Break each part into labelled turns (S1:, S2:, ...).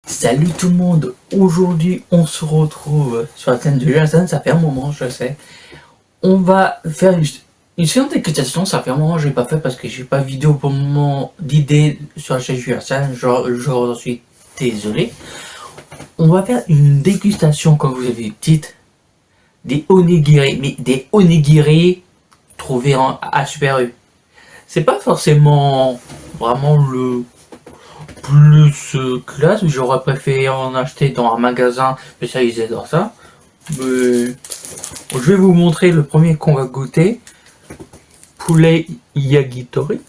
S1: Salut tout le monde, aujourd'hui on se retrouve sur la chaîne de Jason, ça fait un moment je sais. On va faire une séance d'équitation, ça fait un moment que je l'ai pas fait parce que j'ai pas de vidéo pour le moment d'idée sur la chaîne de Jason, je suis désolé. On va faire une dégustation comme vous avez petite, des onigiri, mais des onigiri trouvés à Super U. C'est pas forcément vraiment le plus classe, j'aurais préféré en acheter dans un magasin spécialisé dans ça. Mais je vais vous montrer le premier qu'on va goûter. Poulet yakitori.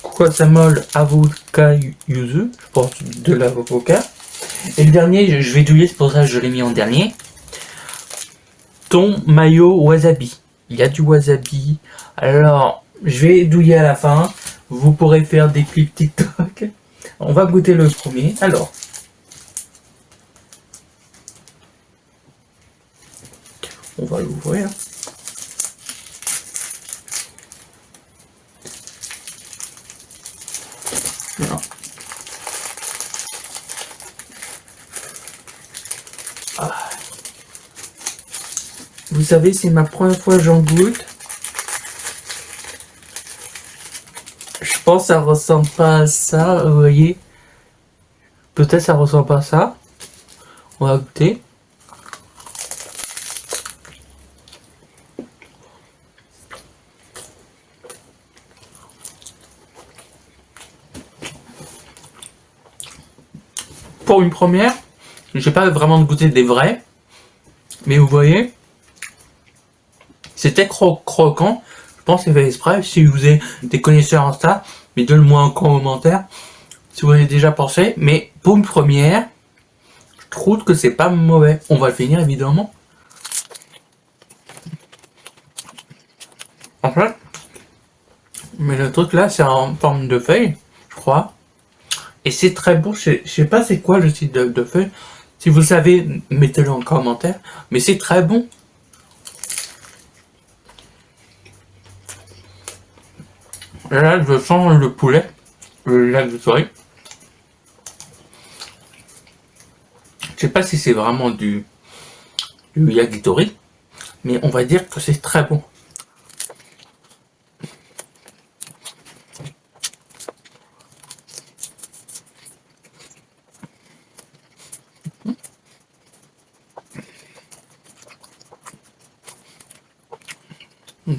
S1: Guacamole avocat yuzu, je pense de l'avocat. Et le dernier, je vais douiller, c'est pour ça que je l'ai mis en dernier. Thon mayo wasabi. Il y a du wasabi. Alors, je vais douiller à la fin. Vous pourrez faire des clips TikTok. On va goûter le premier. Alors, on va l'ouvrir. Non. Ah. Vous savez, c'est ma première fois que j'en goûte. Je pense que ça ressemble pas à ça, vous voyez. Peut-être ça ressemble pas à ça. On va goûter. Pour une première, j'ai pas vraiment goûté des vrais. Mais vous voyez, c'était croquant. Je pense que c'est fait exprès. Si vous avez des connaisseurs Insta, mais donne-moi un commentaire si vous avez déjà pensé. Mais pour une première, je trouve que c'est pas mauvais. On va le finir évidemment. En fait, mais le truc là, c'est en forme de feuille, je crois. Et c'est très bon. Je sais pas c'est quoi le type de feuille. Si vous savez, mettez-le en commentaire. Mais c'est très bon. Là, je sens le poulet, le yakitori. Je sais pas si c'est vraiment du yakitori, mais on va dire que c'est très bon.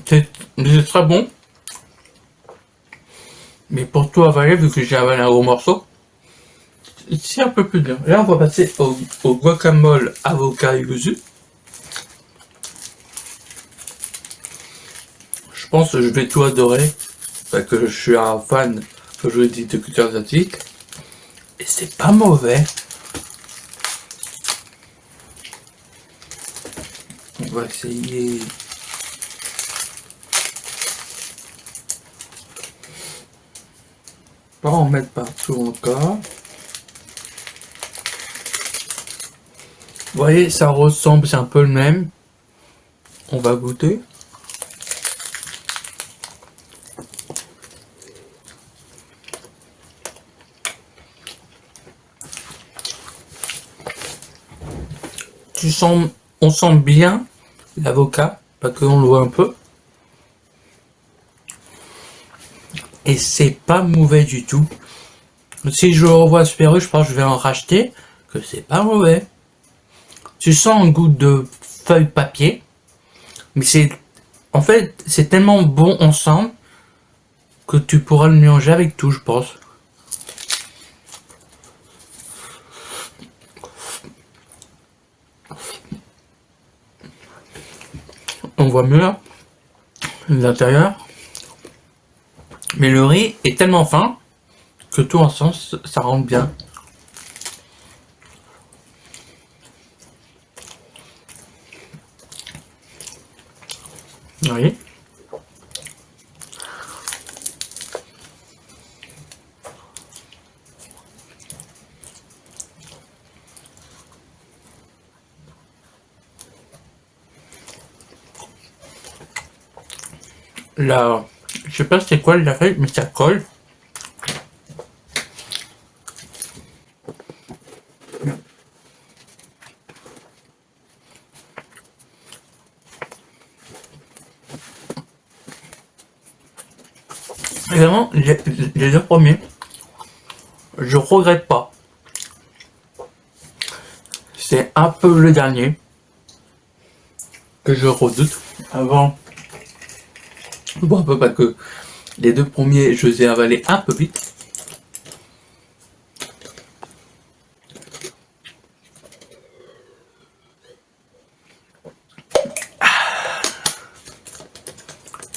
S1: C'est très bon, mais pour tout avaler, vu que j'ai avalé un gros morceau, c'est un peu plus dur. Là, on va passer au guacamole avocat yuzu. Je pense que je vais tout adorer, parce que je suis un fan, comme je vous l'ai dit, de culture asiatique. Et c'est pas mauvais. On va essayer. Pas en mettre partout encore. Vous voyez, ça ressemble, c'est un peu le même. On va goûter. On sent bien l'avocat, parce qu'on le voit un peu. Et c'est pas mauvais du tout. Si je le revois Super U, je pense que je vais en racheter, que c'est pas mauvais. Tu sens un goût de feuille papier, mais en fait, c'est tellement bon ensemble que tu pourras le mélanger avec tout, je pense. On voit mieux là, l'intérieur. Mais le riz est tellement fin que tout ensemble, ça rentre bien. Oui. Là, je sais pas c'est quoi la feuille, mais ça colle. Vraiment, les deux premiers, je regrette pas. C'est un peu le dernier que je redoute. Avant, bon, un peu pas que les deux premiers, je les ai avalés un peu vite.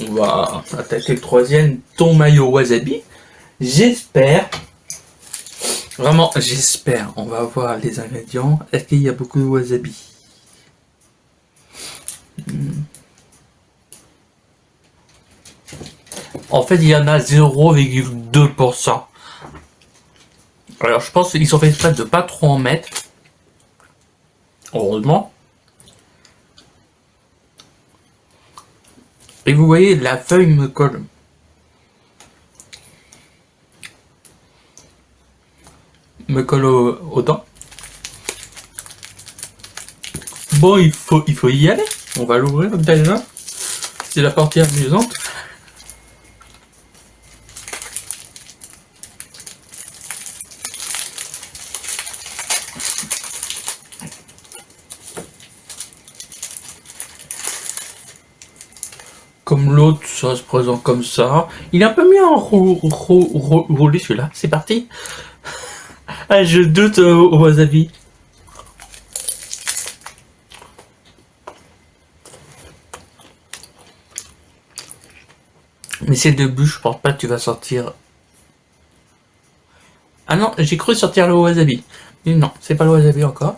S1: On va attaquer le troisième, ton maillot wasabi. J'espère, vraiment j'espère, on va voir les ingrédients. Est-ce qu'il y a beaucoup de wasabi? En fait, il y en a 0,2%. Alors je pense qu'ils sont fait exprès de pas trop en mettre. Heureusement. Et vous voyez, la feuille me colle. Aux dents. Bon, il faut y aller. On va l'ouvrir déjà. C'est la partie amusante. Comme l'autre, ça se présente comme ça. Il est un peu mieux roulé celui-là. C'est parti. Ah, je doute au wasabi. Mais c'est le début, je pense pas que tu vas sortir. Ah non, j'ai cru sortir le wasabi. Mais non, c'est pas le wasabi encore.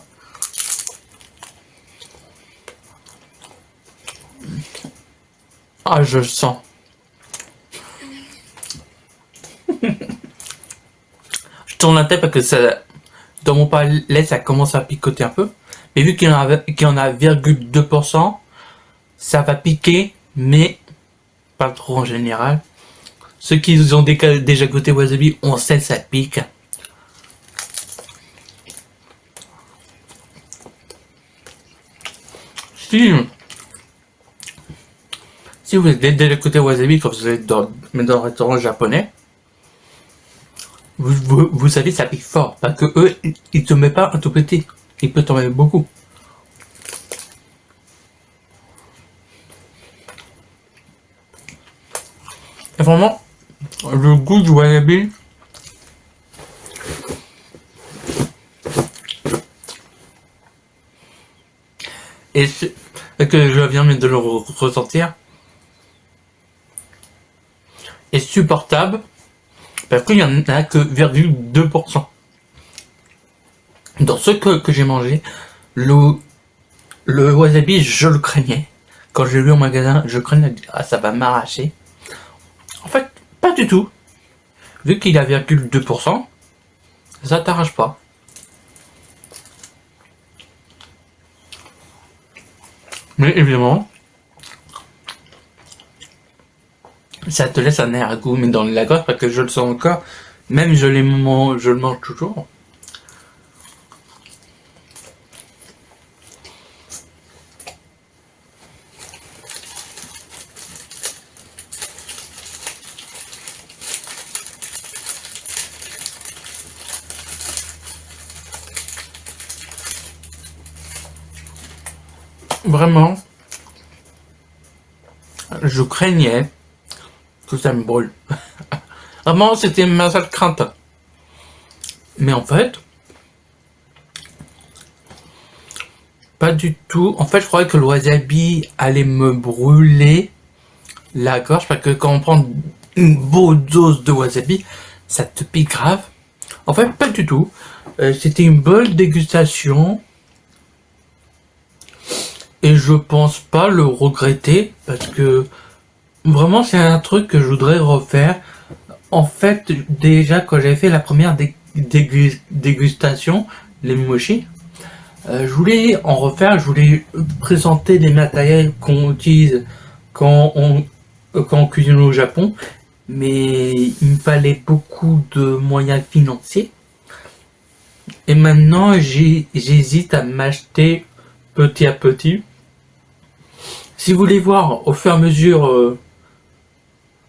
S1: Ah, je le sens. Je tourne la tête parce que ça, dans mon palais, ça commence à picoter un peu. Mais vu qu'il y en a 0,2%, ça va piquer, mais pas trop en général. Ceux qui ont déjà goûté wasabi, on sait que ça pique. Si vous êtes déjà goûté wasabi quand vous êtes dans un restaurant japonais, vous savez ça pique fort. Parce que eux, ils te mettent pas un tout petit. Ils peuvent t'en mettre beaucoup. Et vraiment, le goût du wasabi, et que je viens de le ressentir, est supportable parce qu'il n'y en a que 0,2%. Dans ce que j'ai mangé, le wasabi, je le craignais. Quand j'ai lu au magasin, je craignais, ah, ça va m'arracher. En fait, pas du tout. Vu qu'il a 0,2%, ça t'arrache pas. Mais évidemment, ça te laisse un air goût mais dans la gorge parce que je le sens encore. Même je le mange toujours. Vraiment, je craignais que ça me brûle. Vraiment, c'était ma seule crainte. Mais en fait, pas du tout. En fait, je croyais que le wasabi allait me brûler la gorge parce que quand on prend une bonne dose de wasabi, ça te pique grave. En fait, pas du tout. C'était une bonne dégustation. Et je pense pas le regretter parce que vraiment c'est un truc que je voudrais refaire. En fait, déjà quand j'avais fait la première dégustation, les mochi, je voulais en refaire, je voulais présenter des matériels qu'on utilise quand on cuisine au Japon, mais il me fallait beaucoup de moyens financiers. Et maintenant j'hésite à m'acheter petit à petit. Si vous voulez voir au fur et à mesure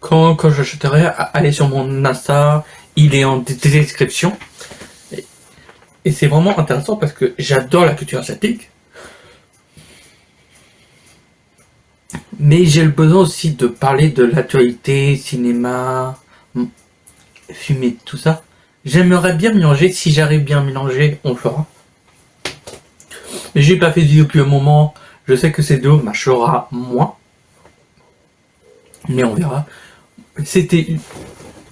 S1: Quand j'achèterai, allez sur mon Insta, il est en description. Et c'est vraiment intéressant parce que j'adore la culture asiatique. Mais j'ai le besoin aussi de parler de l'actualité, cinéma, fumer, tout ça. J'aimerais bien mélanger, si j'arrive bien à mélanger, on le fera. J'ai pas fait de vidéo depuis un moment, je sais que cette vidéo marchera moins. Mais on verra. C'était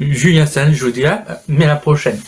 S1: Julien San, je vous dis à la prochaine.